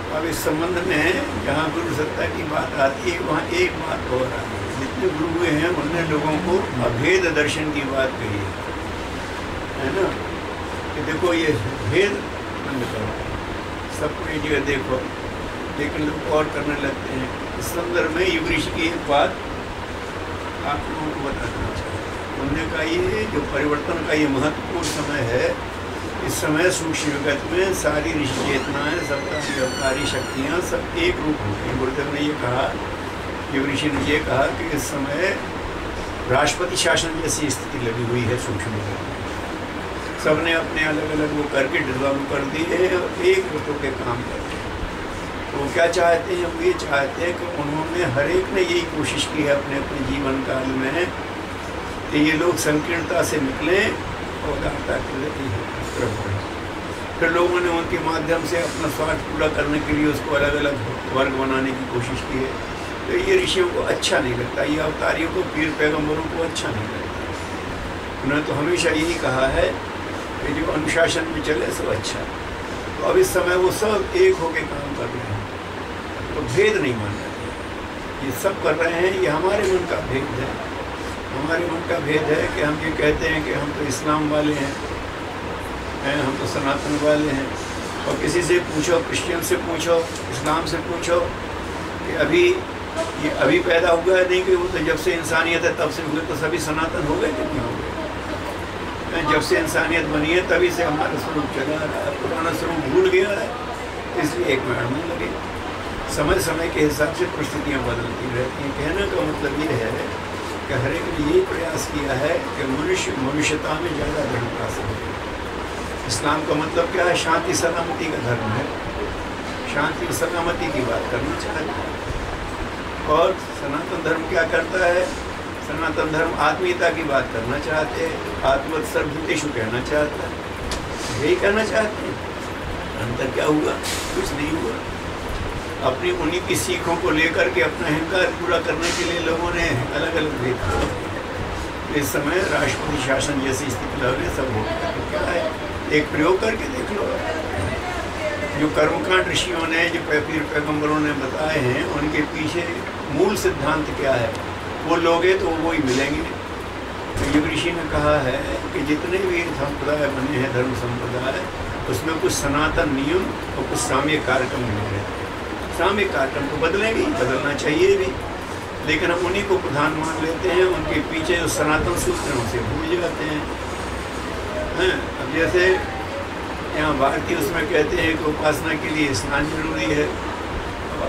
अब इस संबंध में जहाँ गुरु सत्ता की बात आती है वहाँ एक बात और आ रही है। जितने गुरु हुए हैं उन्होंने लोगों को अभेद दर्शन की बात कही है ना, कि देखो ये भेद बंद करो, सबको एक जगह देखो, लेकिन लोग और करने लगते हैं। इस संदर्भ में युग ऋषि की एक बात आप लोगों को बताना चाहिए। उन्होंने कहा ये जो परिवर्तन का ये महत्वपूर्ण समय है, इस समय सूक्ष्म जगत में सारी ऋषि चेतनाएँ, सबका व्यापारी शक्तियाँ सब एक रूप हो गई। गुरुदेव ने ये कहा, युग ऋषि ने ये कहा कि इस समय राष्ट्रपति शासन जैसी स्थिति लगी हुई है सूक्ष्म जगत में। सब ने अपने अलग अलग वो करके डिजाइन कर दिए और एक रुपये के काम करते हैं। तो क्या चाहते हैं? वो ये चाहते हैं कि उन्होंने हर एक ने यही कोशिश की है अपने अपने जीवन काल में कि ये लोग संकीर्णता से निकलें और दाता के लिए तरफ बढ़ें। फिर लोगों ने उनके माध्यम से अपना स्वार्थ पूरा करने के लिए उसको अलग अलग वर्ग बनाने की कोशिश की है। तो ये ऋषियों को अच्छा नहीं लगता, ये अवतारियों को, पीर पैगम्बरों को अच्छा नहीं लगता। उन्होंने तो हमेशा यही कहा है कि जो अनुशासन में चले सो अच्छा। तो अब इस समय वो सब एक होकर काम कर रहे हैं, तो भेद नहीं मान रहे। ये सब कर रहे हैं, ये हमारे मन का भेद है। हमारे मन का भेद है कि हम ये कहते हैं कि हम तो इस्लाम वाले हैं, हम तो सनातन वाले हैं। और किसी से पूछो, क्रिश्चियन से पूछो, इस्लाम से पूछो कि ये अभी पैदा हुआ है, नहीं कि वो तो जब से इंसानियत है तब से हुए, तो सभी सनातन हो गए कि नहीं हो गए? जब से इंसानियत बनी है तभी से हमारा स्वरूप चला रहा है, पुराना स्वरूप भूल गया है, इसलिए एक मिनट लगे। समय समय के हिसाब से परिस्थितियाँ बदलती रहती हैं। कहने का मतलब ये है कि हर एक ने यही प्रयास किया है कि मनुष्यता में ज़्यादा दृढ़ता से हो। इस्लाम का मतलब क्या है? शांति सलामती का धर्म है, शांति सलामती की बात करना चाहता है। और सनातन धर्म क्या करता है? सनातन धर्म आत्मीयता की बात करना चाहते हैं, आत्मवत सर्वभूतेषु कहना चाहता है, यही कहना चाहते हैं। अंतर क्या हुआ? कुछ नहीं हुआ। अपनी उन्हीं की सीखों को लेकर के अपना अहंकार पूरा करने के लिए लोगों ने अलग अलग भेद किए। इस समय राष्ट्रपति शासन जैसी स्थिति लगे सब हो गया। तो क्या है, एक प्रयोग करके देख लो। जो कर्मकांड ऋषियों ने, जो पीर पैगम्बरों ने बताए हैं, उनके पीछे मूल सिद्धांत क्या है, वो लोगे तो वो ही मिलेंगे। तो युग ऋषि ने कहा है कि जितने भी संप्रदाय बने हैं, धर्म संप्रदाय, उसमें कुछ सनातन नियम और कुछ साम्य कार्यक्रम मिले हैं। साम्य कार्यक्रम को बदलेंगे, बदलना चाहिए भी, लेकिन हम उन्हीं को प्रधान मान लेते हैं। उनके पीछे जो सनातन सूत्र हैं उसे भूल जाते हैं। अब जैसे यहाँ भारतीय उसमें कहते हैं कि उपासना के लिए स्नान जरूरी है।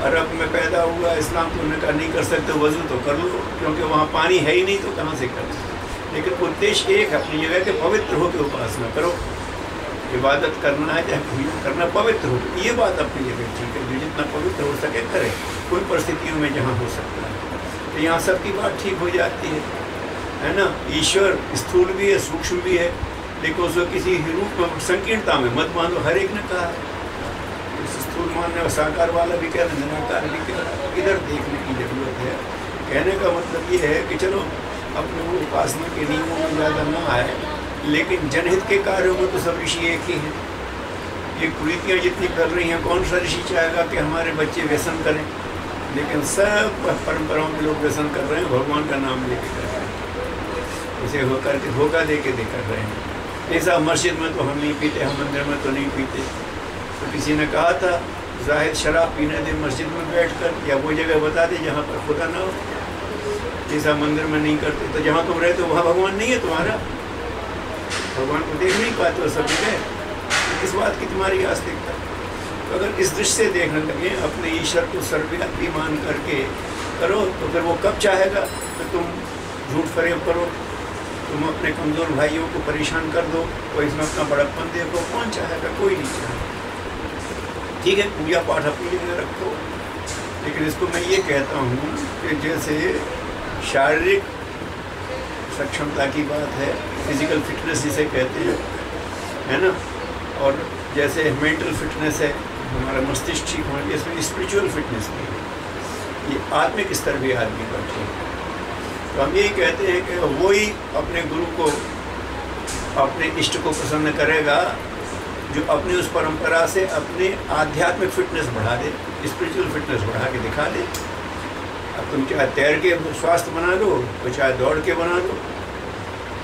अरब में पैदा हुआ इस्लाम, तो उन्होंने कहा नहीं कर सकते, वजू तो कर लो, क्योंकि वहाँ पानी है ही नहीं, तो कहाँ से कर। लेकिन उद्देश्य एक अपनी जगह के पवित्र होकर उपासना करो, इबादत करना है चाहे पूजा करना, पवित्र हो, ये बात अपनी जगह ठीक है। जो जितना पवित्र हो सके करें, कोई परिस्थितियों में जहाँ हो सकता है। तो यहाँ सबकी बात ठीक हो जाती है ना। ईश्वर स्थूल भी है, सूक्ष्म भी है, लेकिन उसको किसी रूप में संकीर्णता में मत मानो। हर एक ने कहा है, स्थूल मानने और साकार वाला भी कह रहा है, निराकार भी कह रहा है। इधर देखने की जरूरत है। कहने का मतलब ये है कि चलो अपने वो उपासना के नियमों में ज़्यादा ना आए, लेकिन जनहित के कार्यों में तो सब ऋषि एक ही हैं। ये कुरीतियाँ जितनी कर रही हैं, कौन सा ऋषि चाहेगा कि हमारे बच्चे व्यसन करें? लेकिन सब परंपराओं में लोग व्यसन कर रहे हैं, भगवान का नाम लेके कर रहे हैं, उसे होकर के धोखा दे के कर रहे हैं। ऐसा मस्जिद में तो हम नहीं पीते, हम मंदिर में तो नहीं पीते। तो किसी ने कहा था जाहिद शराब पीने दे मस्जिद में बैठकर, या वो जगह बता दे जहाँ पर खुदा ना हो। जैसा मंदिर में नहीं करते, तो जहाँ तुम रहते हो वहाँ भगवान नहीं है तुम्हारा, भगवान को देख नहीं पाते हो सब जगह। इस बात की तुम्हारी आस्तिकता। तो अगर इस दृष्टि से देखने लगे, अपने ईश्वर को सर्वव्यापी मान करके करो, तो फिर वो कब चाहेगा कि तुम झूठ फरेब करो, तुम अपने कमज़ोर भाइयों को परेशान कर दो, कोई इसमें अपना बड़प्पन देखो, कौन चाहेगा? कोई नहीं चाहेगा। ठीक है, पूजा पाठ अपनी जगह रखो, लेकिन इसको मैं ये कहता हूँ कि जैसे शारीरिक सक्षमता की बात है, फिजिकल फिटनेस जिसे कहते हैं, है ना, और जैसे मेंटल फिटनेस है, हमारा मस्तिष्क ठीक होना, इसमें स्पिरिचुअल फिटनेस भी है। ये आत्मिक स्तर भी आदमी का ठीक है। तो हम यही कहते हैं कि वही अपने गुरु को, अपने इष्ट को प्रसन्न करेगा जो अपनी उस परंपरा से अपने आध्यात्मिक फिटनेस बढ़ा दे, स्पिरिचुअल फिटनेस बढ़ा के दिखा दे। अब तुम चाहे तैर के स्वास्थ्य बना लो, तो चाहे दौड़ के बना लो,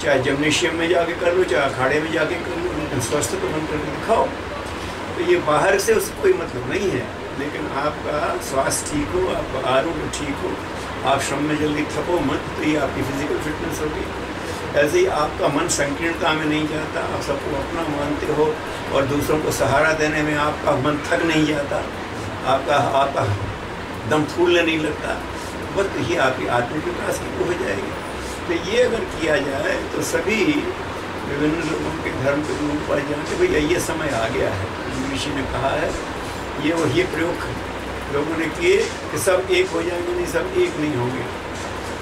चाहे जिम्नेशियम में जाके कर लो, चाहे अखाड़े में जाके कर लो, लेकिन स्वस्थ तो बन करके दिखाओ। तो ये बाहर से उसका कोई मतलब नहीं है, लेकिन आपका स्वास्थ्य ठीक हो, आपका आरोग्य ठीक हो, आप श्रम में जल्दी थको मत, तो ये आपकी फिजिकल फिटनेस होगी। ऐसे ही आपका मन संकीर्णता में नहीं जाता, आप सबको अपना मानते हो और दूसरों को सहारा देने में आपका मन थक नहीं जाता, आपका दम फूलने नहीं लगता, बस ये आपकी आत्मिक विकास की हो जाएगी। तो ये अगर किया जाए तो सभी विभिन्न लोगों के धर्म के रूप पर जाते भैया ये समय आ गया है। ऋषि ने कहा है, ये प्रयोग लोगों ने किए कि सब एक हो जाएंगे, नहीं सब एक नहीं होंगे,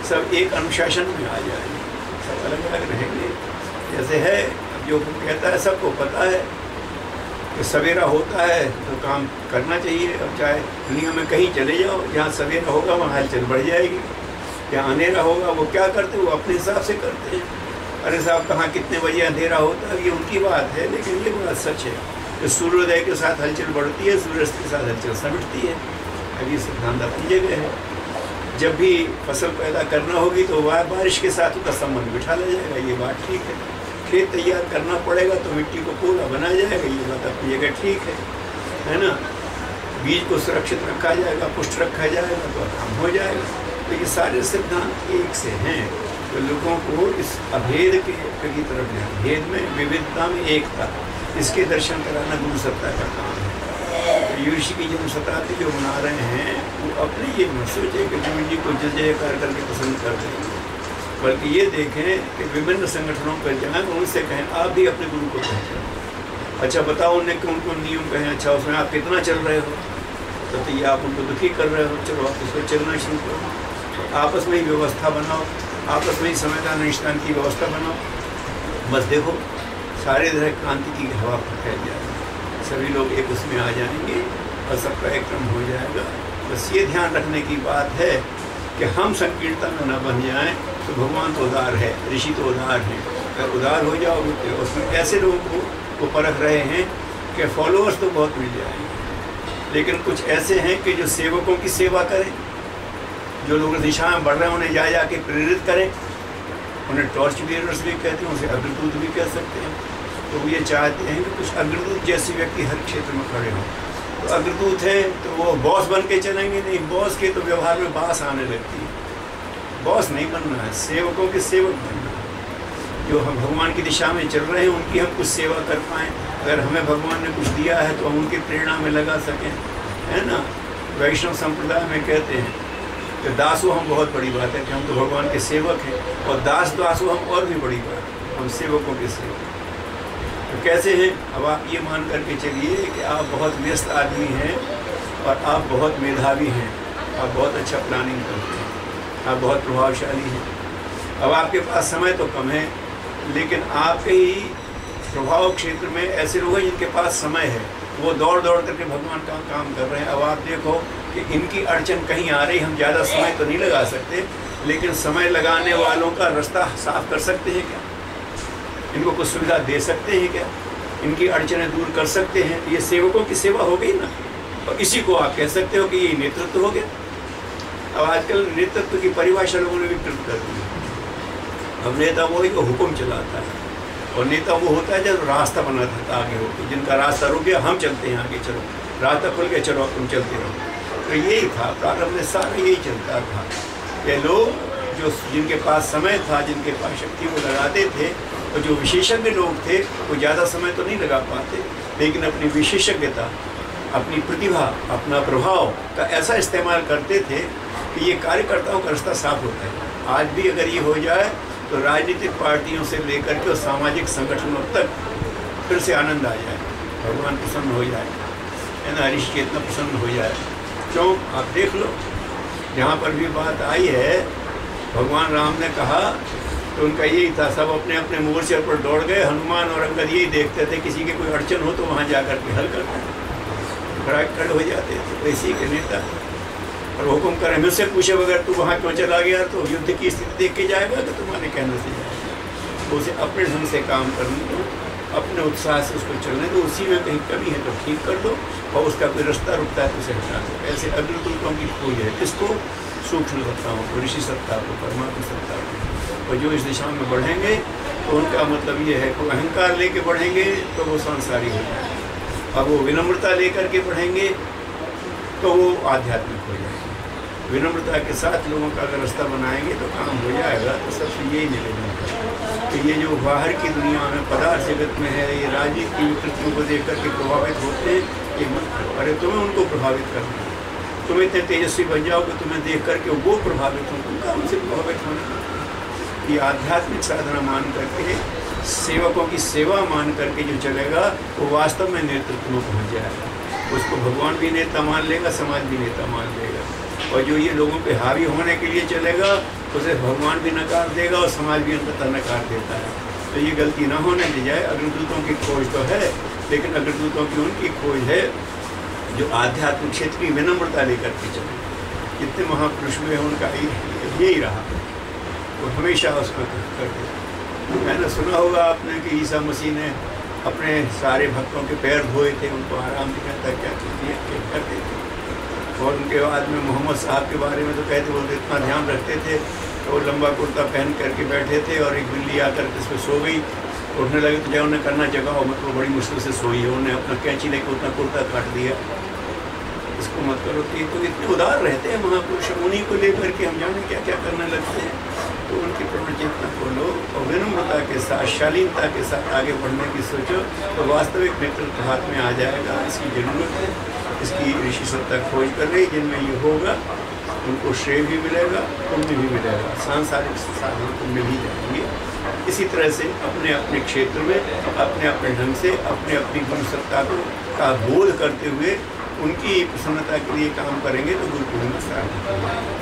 सब एक अनुशासन में आ जाएंगे, सब अलग अलग रहेंगे। जैसे है जो कहता है सबको पता है कि सवेरा होता है तो काम करना चाहिए। अब चाहे दुनिया में कहीं चले जाओ, जहाँ सवेरा होगा वहाँ हलचल बढ़ जाएगी, जहाँ अंधेरा होगा वो क्या करते, वो अपने हिसाब से करते हैं। अरे साहब कहाँ कितने बजे अंधेरा होता है, ये उनकी बात है, लेकिन ये बात सच है कि सूर्योदय के साथ हलचल बढ़ती है, सूर्यास्त के साथ हलचल समिटती है। अब ये सिद्धांत अपनी जगह है। जब भी फसल पैदा करना होगी तो वह बारिश के साथ उसका संबंध बिठा लिया जाएगा, ये बात ठीक है। खेत तैयार करना पड़ेगा तो मिट्टी को पोला बनाया जाएगा, ये बात अपनी जगह ठीक है ना। बीज को सुरक्षित रखा जाएगा, पुष्ट रखा जाएगा तो काम हो जाएगा। तो ये सारे सिद्धांत एक से हैं, तो लोगों को इस अभेद की तरफ जाए, भेद में विविधता में एकता, इसके दर्शन कराना गुरु सत्ता का काम है। तो ऋषि की जन्म शताब्दी जो मना रहे हैं वो अपने ये मत सोचे कि गुरु जी को जय जयकार करके पसंद कर देंगे, बल्कि ये देखें कि विभिन्न संगठनों पर जाएं, उनसे कहें आप भी अपने गुरु को पहचानें। अच्छा बताओ उन्हें कौन कौन नियम कहें, अच्छा उसमें आप कितना चल रहे हो, तो ये आप उनको दुखी कर रहे हो, चलो आप उसको चलना शुरू करो। आपस में ही व्यवस्था बनाओ, आपस में ही समयदान अनुष्ठान की व्यवस्था बनाओ, बस देखो सारे तरह क्रांति की हवा फैल जाएगी, सभी लोग एक उसमें आ जाएंगे और सबका एक क्रम हो जाएगा। बस ये ध्यान रखने की बात है कि हम संकीर्णता में न बन जाएं। तो भगवान तो उदार है, ऋषि तो उदार हैं, अगर उदार हो जाओगे तो उसमें ऐसे लोगों को परख रहे हैं कि फॉलोअर्स तो बहुत मिल जाएंगे, लेकिन कुछ ऐसे हैं कि जो सेवकों की सेवा करें, जो लोग दिशा में बढ़ रहे हैं उन्हें जा के प्रेरित करें। उन्हें टॉर्च बियरर्स भी कहते हैं, उसे अग्रदूत भी कह सकते हैं। तो वो ये चाहते हैं कि कुछ अग्रदूत जैसे व्यक्ति हर क्षेत्र में खड़े हों। तो अग्रदूत है तो वो बॉस बन के चलेंगे नहीं, बॉस के तो व्यवहार में बास आने लगती है। बॉस नहीं बनना है, सेवकों के सेवक बनना है। जो हम भगवान की दिशा में चल रहे हैं उनकी हम कुछ सेवा कर पाएँ, अगर हमें भगवान ने कुछ दिया है तो हम उनकी प्रेरणा में लगा सकें, है ना। वैष्णव संप्रदाय में कहते हैं कि दासो हम बहुत बड़ी बात है कि हम तो भगवान के सेवक हैं, और दासो हम और भी बड़ी बात है, हम सेवकों के सेवक। तो कैसे हैं, अब आप ये मान करके चलिए कि आप बहुत व्यस्त आदमी हैं और आप बहुत मेधावी हैं, आप बहुत अच्छा प्लानिंग करते हैं, आप बहुत प्रभावशाली हैं। अब आपके पास समय तो कम है, लेकिन आपके ही प्रभाव क्षेत्र में ऐसे लोग हैं जिनके पास समय है, वो दौड़ दौड़ करके भगवान का काम कर रहे हैं। अब आप देखो कि इनकी अड़चन कहीं आ रही, हम ज़्यादा समय तो नहीं लगा सकते, लेकिन समय लगाने वालों का रास्ता साफ कर सकते हैं क्या, इनको कुछ सुविधा दे सकते हैं क्या, इनकी अड़चनें दूर कर सकते हैं। ये सेवकों की सेवा हो गई ना, और इसी को आप कह सकते हो कि ये नेतृत्व हो गया। अब आजकल नेतृत्व की परिभाषा लोगों ने विकृत कर दी है। अब नेता वो ही जो हुक्म चलाता है, और नेता वो होता है जब रास्ता बना था आगे हो, जिनका रास्ता रुक गया हम चलते हैं आगे, चलो रास्ता खुल गया चलो तुम चलते रहो। तो यही था प्रारंभ में, सारा यही चलता था। ये लोग जो जिनके पास समय था, जिनके पास शक्ति वो लगाते थे, और जो विशेषज्ञ लोग थे वो ज़्यादा समय तो नहीं लगा पाते, लेकिन अपनी विशेषज्ञता, अपनी प्रतिभा, अपना प्रभाव का ऐसा इस्तेमाल करते थे कि ये कार्यकर्ताओं का रास्ता साफ होता है। आज भी अगर ये हो जाए तो राजनीतिक पार्टियों से लेकर के और सामाजिक संगठनों तक फिर से आनंद आ जाए, भगवान प्रसन्न हो जाए, है ना, ऋषि इतना प्रसन्न हो जाए। क्यों, आप देख लो, जहाँ पर भी बात आई है भगवान राम ने कहा तो उनका यही था, सब अपने अपने मोर्चे पर दौड़ गए। हनुमान और अंगद यही देखते थे, किसी के कोई अड़चन हो तो वहाँ जा कर के हल करते, खड़े हो जाते थे। तो इसी के नेता और हुक्म करें, मुझसे पूछे बगैर तू वहाँ क्यों चला गया, तो युद्ध की स्थिति देख के जाएगा तो तुम्हारे कहने से जाएगा। तो उसे अपने ढंग से काम करने दो, अपने उत्साह से उसको चलने दो, उसी में कहीं कमी है तो ठीक कर दो, और उसका कोई रास्ता रुकता है तो उसे हटा दो। ऐसे अग्नितुल्यों की खोज है, इसको सूक्ष्म सत्ताओं को, ऋषि सत्ता को, परमात्मा सत्ता को, और जो इस दिशा में बढ़ेंगे तो उनका मतलब ये है कि अहंकार लेके बढ़ेंगे तो वो सांसारी हो जाएंगे, अब वो विनम्रता लेकर के बढ़ेंगे तो वो आध्यात्मिक हो जाएंगे। विनम्रता के साथ लोगों का अगर रास्ता बनाएंगे तो काम हो जाएगा। तो सबसे यही निवेदन कि ये जो बाहर की दुनिया में पदार्थ जगत में है, ये राजनीतिक की विकृतियों को देख करके प्रभावित होते हैं, ये मत करो। अरे तुम्हें उनको प्रभावित करना है, तुम इतने तेजस्वी बन जाओ कि तुम्हें देख करके वो प्रभावित हो, उनका उनसे प्रभावित होना। ये आध्यात्मिक साधना मान करके, सेवकों की सेवा मान करके जो चलेगा वो वास्तव में नेतृत्व में पहुँच जाएगा। उसको भगवान भी नेता मान लेगा, समाज भी नेता मान लेगा। और जो ये लोगों पे हावी होने के लिए चलेगा उसे भगवान भी नकार देगा और समाज भी अंततः नकार देता है। तो ये गलती ना होने दी जाए। अग्रदूतों की खोज तो है, लेकिन अग्रदूतों की उनकी खोज है जो आध्यात्मिक क्षेत्र की विनम्रता लेकर के चले। जितने महापुरुष हुए हैं उनका यही रहा, वो हमेशा उसमें करते। मैंने सुना होगा आपने कि ईसा मसीह ने अपने सारे भक्तों के पैर धोए थे, उनको आराम दिया था, क्या करते थे। और उनके बाद में मोहम्मद साहब के बारे में तो कहते बोलते इतना ध्यान रखते थे तो वो लंबा कुर्ता पहन करके बैठे थे और एक बिल्ली आकर के इसमें सो गई, उठने लगे तो जब उन्हें करना जगाओ, मतलब बड़ी मुश्किल से सोई है, उन्हें अपना कैंची लेकर उतना कुर्ता काट दिया। इसको मत करो। तो इतने उदार रहते हैं महापुरुष, उन्हीं को लेकर के हम जाने क्या क्या करने लगते हैं। तो उनकी प्रवण चेतना को लो और विनम्रता के साथ, शालीनता के साथ आगे बढ़ने की सोचो तो वास्तविक नेतृत्व हाथ में आ जाएगा। इसकी जरूरत है, इसकी ऋषि सत्ता खोज कर रही, जिनमें ये होगा उनको श्रेय भी मिलेगा, पुण्य भी मिलेगा, सांसारिक साधन को मिल ही जाएंगे। इसी तरह से अपने अपने क्षेत्र में अपने अपने ढंग से अपने अपनी गुरु सत्ता को का बोध करते हुए उनकी प्रसन्नता के लिए काम करेंगे तो गुरु पूर्णिमा सार्थक होगी।